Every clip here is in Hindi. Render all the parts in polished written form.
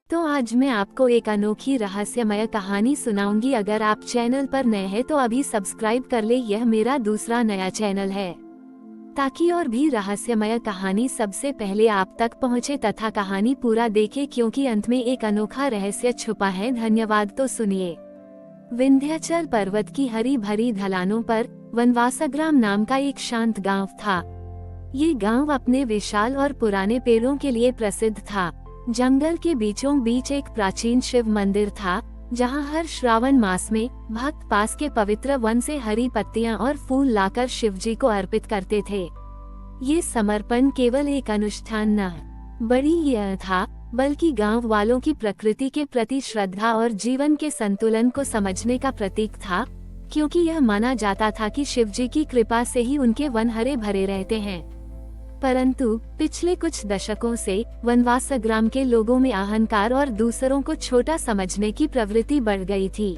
तो आज मैं आपको एक अनोखी रहस्यमय कहानी सुनाऊंगी। अगर आप चैनल पर नए हैं तो अभी सब्सक्राइब कर ले, यह मेरा दूसरा नया चैनल है ताकि और भी रहस्यमय कहानी सबसे पहले आप तक पहुंचे तथा कहानी पूरा देखें क्योंकि अंत में एक अनोखा रहस्य छुपा है। धन्यवाद। तो सुनिए। विंध्याचल पर्वत की हरी भरी ढलानों पर वनवासग्राम नाम का एक शांत गांव था। ये गांव अपने विशाल और पुराने पेड़ों के लिए प्रसिद्ध था। जंगल के बीचों बीच एक प्राचीन शिव मंदिर था, जहां हर श्रावण मास में भक्त पास के पवित्र वन से हरी पत्तियां और फूल लाकर शिवजी को अर्पित करते थे। ये समर्पण केवल एक अनुष्ठान न बड़ी यह था, बल्कि गांव वालों की प्रकृति के प्रति श्रद्धा और जीवन के संतुलन को समझने का प्रतीक था, क्योंकि यह माना जाता था कि शिवजी की कृपा से ही उनके वन हरे भरे रहते हैं। परंतु पिछले कुछ दशकों से वनवासग्राम के लोगों में अहंकार और दूसरों को छोटा समझने की प्रवृत्ति बढ़ गई थी।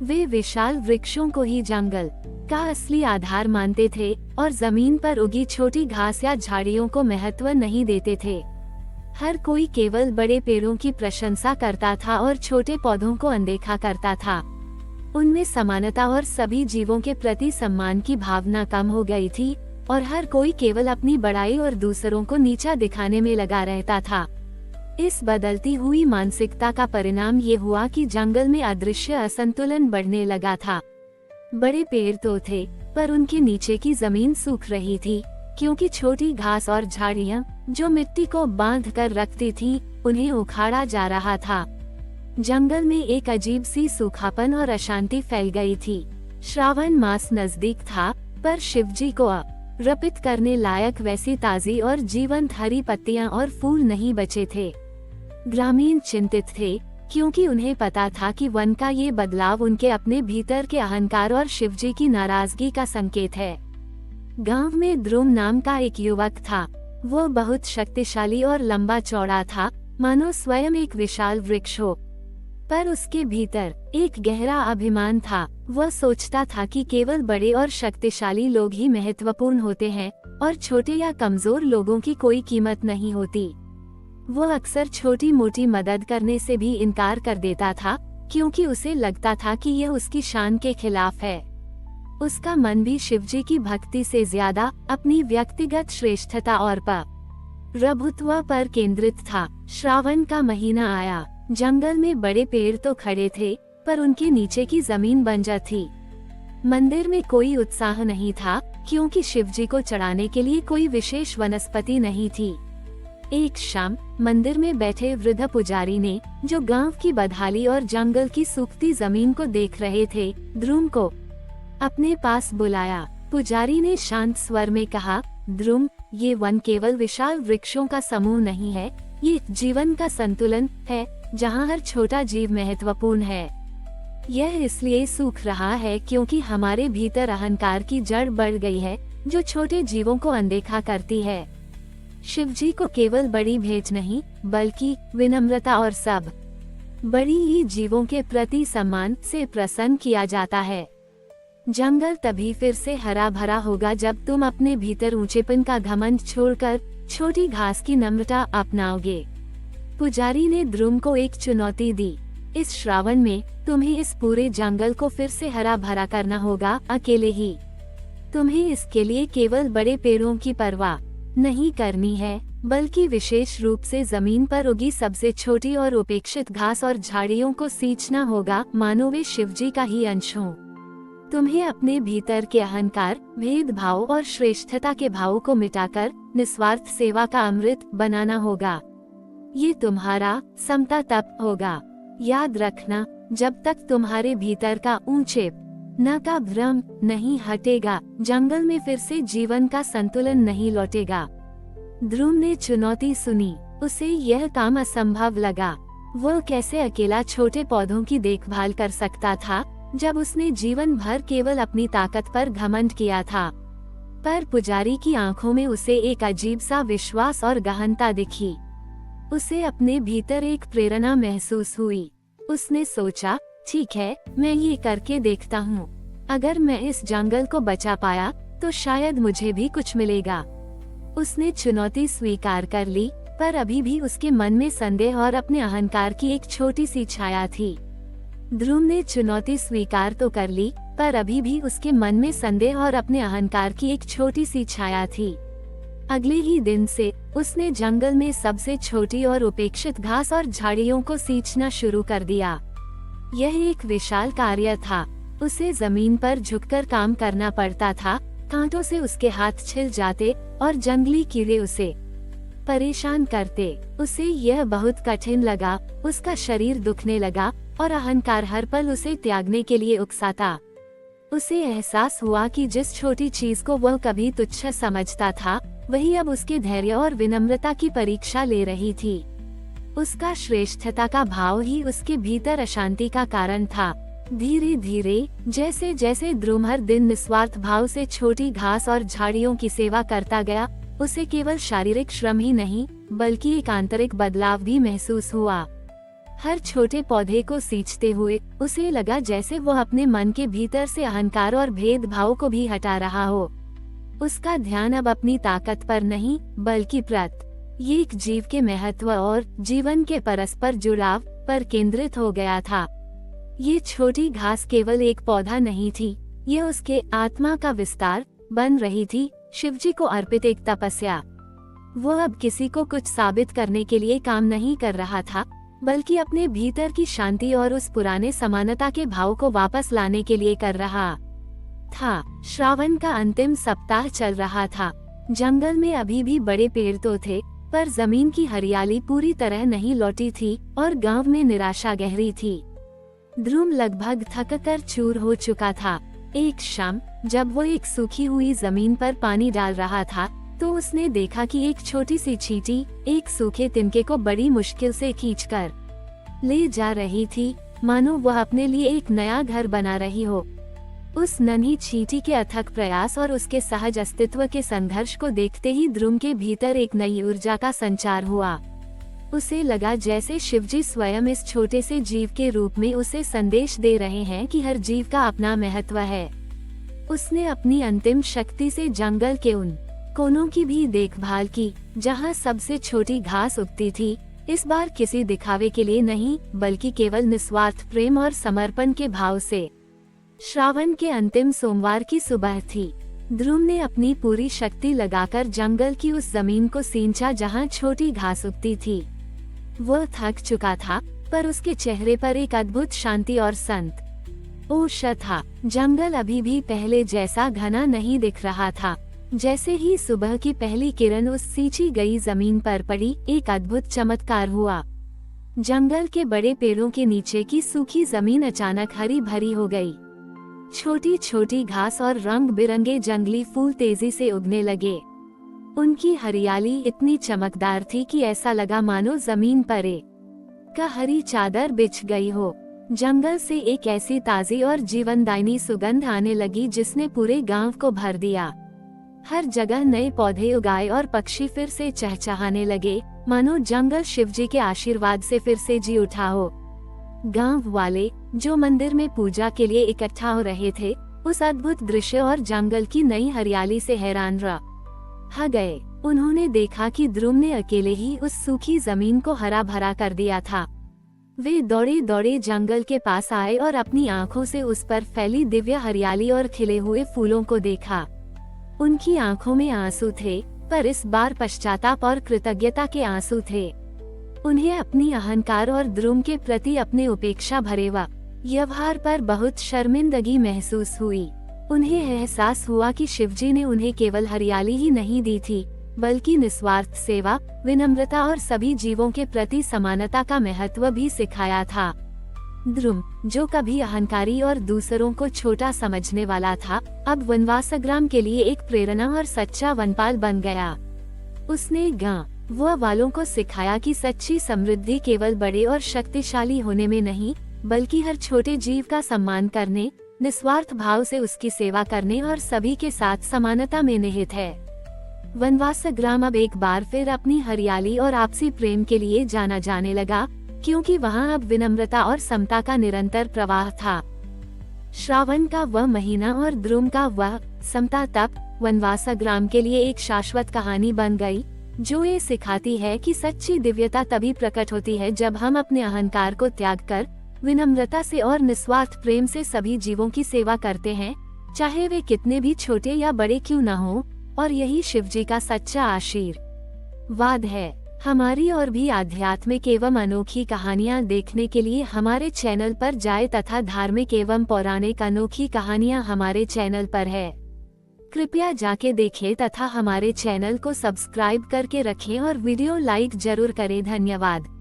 वे विशाल वृक्षों को ही जंगल का असली आधार मानते थे और जमीन पर उगी छोटी घास या झाड़ियों को महत्व नहीं देते थे। हर कोई केवल बड़े पेड़ों की प्रशंसा करता था और छोटे पौधों को अनदेखा करता था। उनमें समानता और सभी जीवों के प्रति सम्मान की भावना कम हो गई थी और हर कोई केवल अपनी बड़ाई और दूसरों को नीचा दिखाने में लगा रहता था। इस बदलती हुई मानसिकता का परिणाम ये हुआ कि जंगल में अदृश्य असंतुलन बढ़ने लगा था। बड़े पेड़ तो थे, पर उनके नीचे की जमीन सूख रही थी, क्योंकि छोटी घास और झाड़ियां जो मिट्टी को बांध कर रखती थी, उन्हें उखाड़ा जा रहा था। जंगल में एक अजीब सी सूखापन और अशांति फैल गई थी। श्रावण मास नजदीक था, पर शिवजी को अर्पित करने लायक वैसी ताजी और जीवंत हरी पत्तियां और फूल नहीं बचे थे। ग्रामीण चिंतित थे, क्योंकि उन्हें पता था कि वन का ये बदलाव उनके अपने भीतर के अहंकार और शिवजी की नाराजगी का संकेत है। गांव में ध्रुव नाम का एक युवक था। वो बहुत शक्तिशाली और लंबा चौड़ा था, मानो स्वयं एक विशाल वृक्ष हो। पर उसके भीतर एक गहरा अभिमान था। वह सोचता था कि केवल बड़े और शक्तिशाली लोग ही महत्वपूर्ण होते हैं और छोटे या कमजोर लोगों की कोई कीमत नहीं होती। वो अक्सर छोटी मोटी मदद करने से भी इनकार कर देता था, क्योंकि उसे लगता था कि यह उसकी शान के खिलाफ है। उसका मन भी शिवजी की भक्ति से ज्यादा अपनी व्यक्तिगत श्रेष्ठता और प्रभुत्व पर केंद्रित था। श्रावण का महीना आया। जंगल में बड़े पेड़ तो खड़े थे, पर उनके नीचे की जमीन बंजर थी। मंदिर में कोई उत्साह नहीं था, क्योंकि शिवजी को चढ़ाने के लिए कोई विशेष वनस्पति नहीं थी। एक शाम मंदिर में बैठे वृद्ध पुजारी ने, जो गांव की बदहाली और जंगल की सूखती जमीन को देख रहे थे, ध्रुव को अपने पास बुलाया। पुजारी ने शांत स्वर में कहा, ध्रुव, ये वन केवल विशाल वृक्षों का समूह नहीं है, ये जीवन का संतुलन है, जहाँ हर छोटा जीव महत्वपूर्ण है। यह इसलिए सूख रहा है क्योंकि हमारे भीतर अहंकार की जड़ बढ़ गई है, जो छोटे जीवों को अनदेखा करती है। शिवजी को केवल बड़ी भेंट नहीं, बल्कि विनम्रता और सब बड़ी ही जीवों के प्रति सम्मान से प्रसन्न किया जाता है। जंगल तभी फिर से हरा भरा होगा जब तुम अपने भीतर ऊंचेपन का घमंड छोड़कर छोटी घास की नम्रता अपनाओगे। पुजारी ने ध्रुव को एक चुनौती दी। इस श्रावण में तुम्हें इस पूरे जंगल को फिर से हरा भरा करना होगा, अकेले ही। तुम्हें इसके लिए केवल बड़े पेड़ों की परवाह नहीं करनी है, बल्कि विशेष रूप से जमीन पर उगी सबसे छोटी और उपेक्षित घास और झाड़ियों को सींचना होगा, मानो वे शिवजी का ही अंश हों। तुम्हें अपने भीतर के अहंकार, भेदभाव और श्रेष्ठता के भावों को मिटाकर निस्वार्थ सेवा का अमृत बनाना होगा। ये तुम्हारा समता तप होगा। याद रखना, जब तक तुम्हारे भीतर का ऊंचे न का भ्रम नहीं हटेगा, जंगल में फिर से जीवन का संतुलन नहीं लौटेगा। ध्रुव ने चुनौती सुनी। उसे यह काम असंभव लगा। वह कैसे अकेला छोटे पौधों की देखभाल कर सकता था, जब उसने जीवन भर केवल अपनी ताकत पर घमंड किया था। पर पुजारी की आंखों में उसे एक अजीब सा विश्वास और गहनता दिखी। उसे अपने भीतर एक प्रेरणा महसूस हुई। उसने सोचा, ठीक है, मैं ये करके देखता हूँ। अगर मैं इस जंगल को बचा पाया, तो शायद मुझे भी कुछ मिलेगा। उसने चुनौती स्वीकार कर ली पर अभी भी उसके मन में संदेह और अपने अहंकार की एक छोटी सी छाया थी। ध्रुव ने चुनौती स्वीकार तो कर ली, पर अभी भी उसके मन में संदेह और अपने अहंकार की एक छोटी सी छाया थी। अगले ही दिन से उसने जंगल में सबसे छोटी और उपेक्षित घास और झाड़ियों को सींचना शुरू कर दिया। यह एक विशाल कार्य था। उसे जमीन पर झुककर काम करना पड़ता था, कांटों से उसके हाथ छिल जाते और जंगली कीड़े उसे परेशान करते। उसे यह बहुत कठिन लगा, उसका शरीर दुखने लगा और अहंकार हर पल उसे त्यागने के लिए उकसाता। उसे एहसास हुआ कि जिस छोटी चीज को वह कभी तुच्छ समझता था, वही अब उसके धैर्य और विनम्रता की परीक्षा ले रही थी। उसका श्रेष्ठता का भाव ही उसके भीतर अशांति का कारण था। धीरे धीरे जैसे जैसे ध्रुव हर दिन निस्वार्थ भाव से छोटी घास और झाड़ियों की सेवा करता गया, उसे केवल शारीरिक श्रम ही नहीं बल्कि एक आंतरिक बदलाव भी महसूस हुआ। हर छोटे पौधे को सींचते हुए उसे लगा जैसे वह अपने मन के भीतर से अहंकार और भेदभाव को भी हटा रहा हो। उसका ध्यान अब अपनी ताकत पर नहीं बल्कि ये एक जीव के महत्व और जीवन के परस्पर जुड़ाव पर केंद्रित हो गया था। ये छोटी घास केवल एक पौधा नहीं थी, यह उसके आत्मा का विस्तार बन रही थी, शिवजी को अर्पित एक तपस्या। वो अब किसी को कुछ साबित करने के लिए काम नहीं कर रहा था, बल्कि अपने भीतर की शांति और उस पुराने समानता के भाव को वापस लाने के लिए कर रहा था। श्रावण का अंतिम सप्ताह चल रहा था। जंगल में अभी भी बड़े पेड़ तो थे, पर जमीन की हरियाली पूरी तरह नहीं लौटी थी और गांव में निराशा गहरी थी। ध्रुव लगभग थककर चूर हो चुका था। एक शाम जब वो एक सूखी हुई जमीन पर पानी डाल रहा था, तो उसने देखा कि एक छोटी सी चींटी एक सूखे तिनके को बड़ी मुश्किल से खींचकर ले जा रही थी, मानो वह अपने लिए एक नया घर बना रही हो। उस नन्ही चींटी के अथक प्रयास और उसके सहज अस्तित्व के संघर्ष को देखते ही ध्रुव के भीतर एक नई ऊर्जा का संचार हुआ। उसे लगा जैसे शिवजी स्वयं इस छोटे से जीव के रूप में उसे संदेश दे रहे हैं कि हर जीव का अपना महत्व है। उसने अपनी अंतिम शक्ति से जंगल के उन कोनों की भी देखभाल की जहां सबसे छोटी घास उगती थी, इस बार किसी दिखावे के लिए नहीं बल्कि केवल निस्वार्थ प्रेम और समर्पण के भाव से। श्रावण के अंतिम सोमवार की सुबह थी। ध्रुव ने अपनी पूरी शक्ति लगाकर जंगल की उस जमीन को सींचा जहां छोटी घास उगती थी। वह थक चुका था, पर उसके चेहरे पर एक अद्भुत शांति और संत ओश था। जंगल अभी भी पहले जैसा घना नहीं दिख रहा था। जैसे ही सुबह की पहली किरण उस सींची गई जमीन पर पड़ी, एक अद्भुत चमत्कार हुआ। जंगल के बड़े पेड़ों के नीचे की सूखी जमीन अचानक हरी भरी हो गई। छोटी छोटी घास और रंग बिरंगे जंगली फूल तेजी से उगने लगे। उनकी हरियाली इतनी चमकदार थी कि ऐसा लगा मानो जमीन पर एक हरी चादर बिछ गई हो। जंगल से एक ऐसी ताजी और जीवनदायिनी सुगंध आने लगी जिसने पूरे गांव को भर दिया। हर जगह नए पौधे उगाए और पक्षी फिर से चहचहाने लगे, मानो जंगल शिवजी के आशीर्वाद से फिर से जी उठा हो। गांव वाले जो मंदिर में पूजा के लिए इकट्ठा हो रहे थे, उस अद्भुत दृश्य और जंगल की नई हरियाली से हैरान रह गए। उन्होंने देखा कि ध्रुव ने अकेले ही उस सूखी जमीन को हरा भरा कर दिया था। वे दौड़े दौड़े जंगल के पास आए और अपनी आंखों से उस पर फैली दिव्य हरियाली और खिले हुए फूलों को देखा। उनकी आंखों में आंसू थे, पर इस बार पश्चाताप और कृतज्ञता के आंसू थे। उन्हें अपनी अहंकार और ध्रुव के प्रति अपने उपेक्षा भरे व्यवहार पर बहुत शर्मिंदगी महसूस हुई। उन्हें एहसास हुआ कि शिवजी ने उन्हें केवल हरियाली ही नहीं दी थी, बल्कि निस्वार्थ सेवा, विनम्रता और सभी जीवों के प्रति समानता का महत्व भी सिखाया था। ध्रुव, जो कभी अहंकारी और दूसरों को छोटा समझने वाला था, अब वनवासग्राम के लिए एक प्रेरणा और सच्चा वनपाल बन गया। उसने गांव वालों को सिखाया कि सच्ची समृद्धि केवल बड़े और शक्तिशाली होने में नहीं, बल्कि हर छोटे जीव का सम्मान करने, निस्वार्थ भाव से उसकी सेवा करने और सभी के साथ समानता में निहित है। वनवासग्राम अब एक बार फिर अपनी हरियाली और आपसी प्रेम के लिए जाना जाने लगा, क्योंकि वहां अब विनम्रता और समता का निरंतर प्रवाह था। श्रावण का वह महीना और ध्रुव का वह समता तप वनवासग्राम के लिए एक शाश्वत कहानी बन गई। जो ये सिखाती है कि सच्ची दिव्यता तभी प्रकट होती है जब हम अपने अहंकार को त्याग कर विनम्रता से और निस्वार्थ प्रेम से सभी जीवों की सेवा करते हैं, चाहे वे कितने भी छोटे या बड़े क्यों न हो। और यही शिवजी का सच्चा आशीर्वाद है। हमारी और भी आध्यात्मिक एवं अनोखी कहानियाँ देखने के लिए हमारे चैनल पर जाएं तथा धार्मिक एवं पौराणिक अनोखी कहानियाँ हमारे चैनल पर है। कृपया जाके देखें तथा हमारे चैनल को सब्सक्राइब करके रखें और वीडियो लाइक जरूर करें। धन्यवाद।